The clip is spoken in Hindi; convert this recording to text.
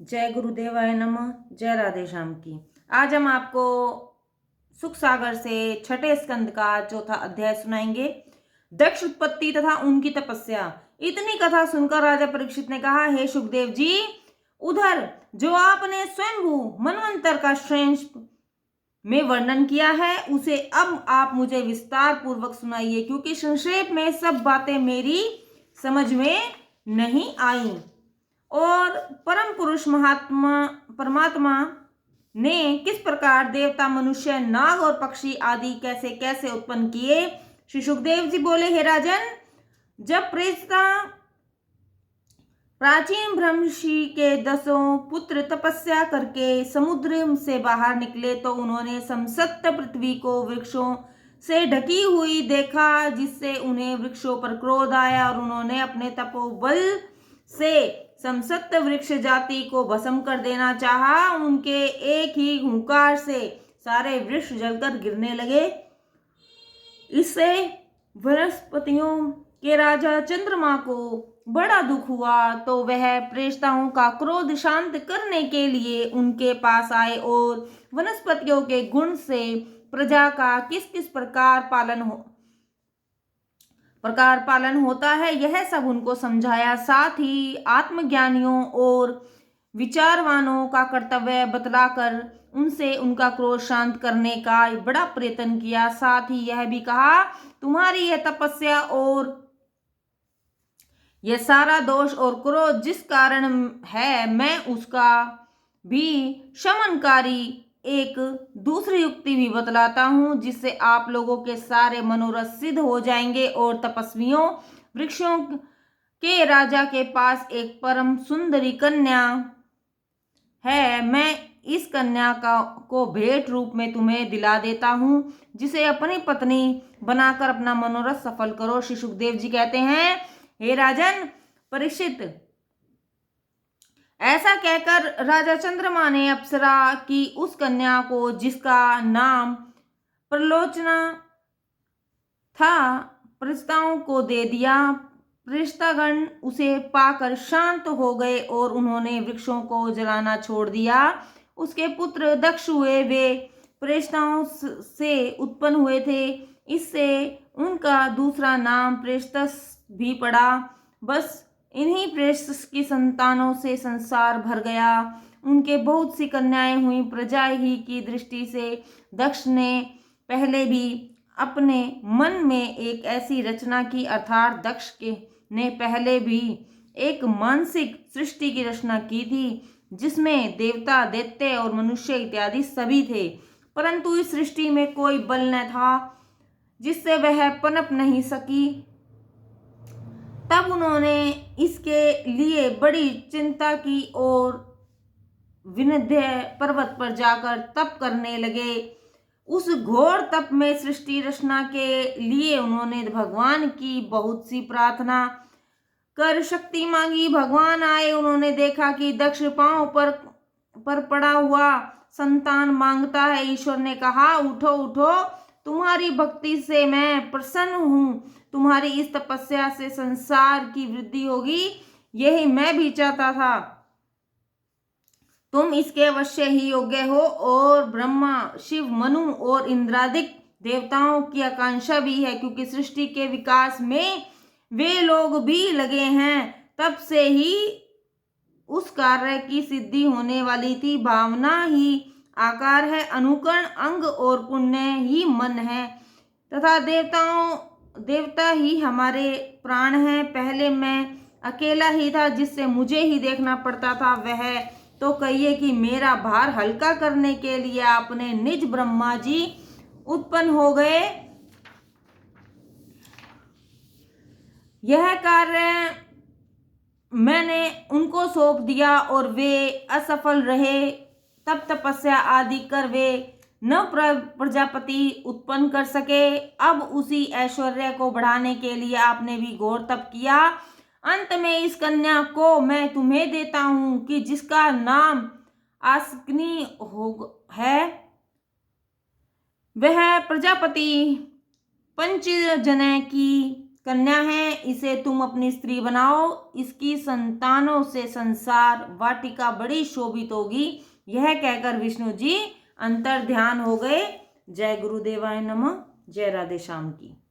जय गुरुदेवाय नमः। जय राधे श्याम की। आज हम आपको सुख सागर से छठे स्कंद का चौथा अध्याय सुनाएंगे। दक्ष उत्पत्ति तथा उनकी तपस्या। इतनी कथा सुनकर राजा परीक्षित ने कहा, हे सुखदेव जी, उधर जो आपने स्वयंभू मनवंतर का श्रेष्ठ में वर्णन किया है उसे अब आप मुझे विस्तार पूर्वक सुनाइए, क्योंकि संक्षेप में सब बातें मेरी समझ में नहीं आई। और परम पुरुष महात्मा परमात्मा ने किस प्रकार देवता, मनुष्य, नाग और पक्षी आदि कैसे कैसे उत्पन्न किए। श्री सुखदेव जी बोले, हे राजन, जब प्रेता प्राचीन ब्रह्मषि के 10 पुत्र तपस्या करके समुद्र से बाहर निकले तो उन्होंने समसत्त पृथ्वी को वृक्षों से ढकी हुई देखा, जिससे उन्हें वृक्षों पर क्रोध आया और उन्होंने अपने तपोबल से समसत्त वृक्ष जाति को भस्म कर देना चाहा। उनके एक ही हुंकार से सारे वृक्ष जलकर गिरने लगे। इससे वनस्पतियों के राजा चंद्रमा को बड़ा दुख हुआ, तो वह प्रेताओं का क्रोध शांत करने के लिए उनके पास आए और वनस्पतियों के गुण से प्रजा का किस किस प्रकार पालन होता है यह सब उनको समझाया। साथ ही आत्मज्ञानियों और विचारवानों का कर्तव्य बतलाकर उनसे उनका क्रोध शांत करने का बड़ा प्रयत्न किया। साथ ही यह भी कहा, तुम्हारी यह तपस्या और यह सारा दोष और क्रोध जिस कारण है, मैं उसका भी शमनकारी एक दूसरी युक्ति भी बतलाता हूं, जिससे आप लोगों के सारे मनोरथ सिद्ध हो जाएंगे। और तपस्वियों, वृक्षों के राजा के पास एक परम सुंदरी कन्या है। मैं इस कन्या को भेंट रूप में तुम्हें दिला देता हूं, जिसे अपनी पत्नी बनाकर अपना मनोरथ सफल करो। श्री सुखदेव जी कहते हैं, हे राजन परीक्षित, ऐसा कहकर राजा चंद्रमा ने अप्सरा की उस कन्या को, जिसका नाम प्रलोचना था, प्रस्ताओं को दे दिया। प्रेतागण उसे पाकर शांत हो गए और उन्होंने वृक्षों को जलाना छोड़ दिया। उसके पुत्र दक्ष हुए, वे प्रेताओं से उत्पन्न हुए थे, इससे उनका दूसरा नाम प्रेस्तस भी पड़ा। बस इन्हीं प्रेस्तस की संतानों से संसार भर गया। उनके बहुत सी कन्याएं हुई। प्रजा ही की दृष्टि से दक्ष ने पहले भी अपने मन में एक ऐसी रचना की, अर्थात दक्ष के ने पहले भी एक मानसिक सृष्टि की रचना की थी, जिसमें देवता, दैत्य और मनुष्य इत्यादि सभी थे, परंतु इस सृष्टि में कोई बल न था जिससे वह पनप नहीं सकी। तब उन्होंने इसके लिए बड़ी चिंता की और विंध्य पर्वत पर जाकर तप करने लगे। उस घोर तप में सृष्टि रचना के लिए उन्होंने भगवान की बहुत सी प्रार्थना कर शक्ति मांगी। भगवान आए, उन्होंने देखा कि दक्ष पांव पर पड़ा हुआ संतान मांगता है। ईश्वर ने कहा, उठो उठो, तुम्हारी भक्ति से मैं प्रसन्न हूं। तुम्हारी इस तपस्या से संसार की वृद्धि होगी, यही मैं भी चाहता था। तुम इसके अवश्य ही योग्य हो। और ब्रह्मा, शिव, मनु और इंद्रादिक देवताओं की आकांक्षा भी है, क्योंकि सृष्टि के विकास में वे लोग भी लगे हैं। तब से ही उस कार्य की सिद्धि होने वाली थी। भावना ही आकार है, अनुकरण अंग और पुण्य ही मन है, तथा देवता ही हमारे प्राण हैं। पहले मैं अकेला ही था, जिससे मुझे ही देखना पड़ता था। वह तो कहिए कि मेरा भार हल्का करने के लिए अपने निज ब्रह्मा जी उत्पन्न हो गए। यह कार्य मैंने उनको सौंप दिया और वे असफल रहे। तब तपस्या आदि कर वे न प्रजापति उत्पन्न कर सके। अब उसी ऐश्वर्य को बढ़ाने के लिए आपने भी घोर तप किया। अंत में इस कन्या को मैं तुम्हें देता हूं, कि जिसका नाम आस्किनी है। वह प्रजापति पंचजन्य की कन्या है, इसे तुम अपनी स्त्री बनाओ, इसकी संतानों से संसार वाटिका बड़ी शोभित होगी। यह कहकर विष्णु जी अंतर ध्यान हो गए। जय गुरुदेवाय नमः। जय राधे श्याम की।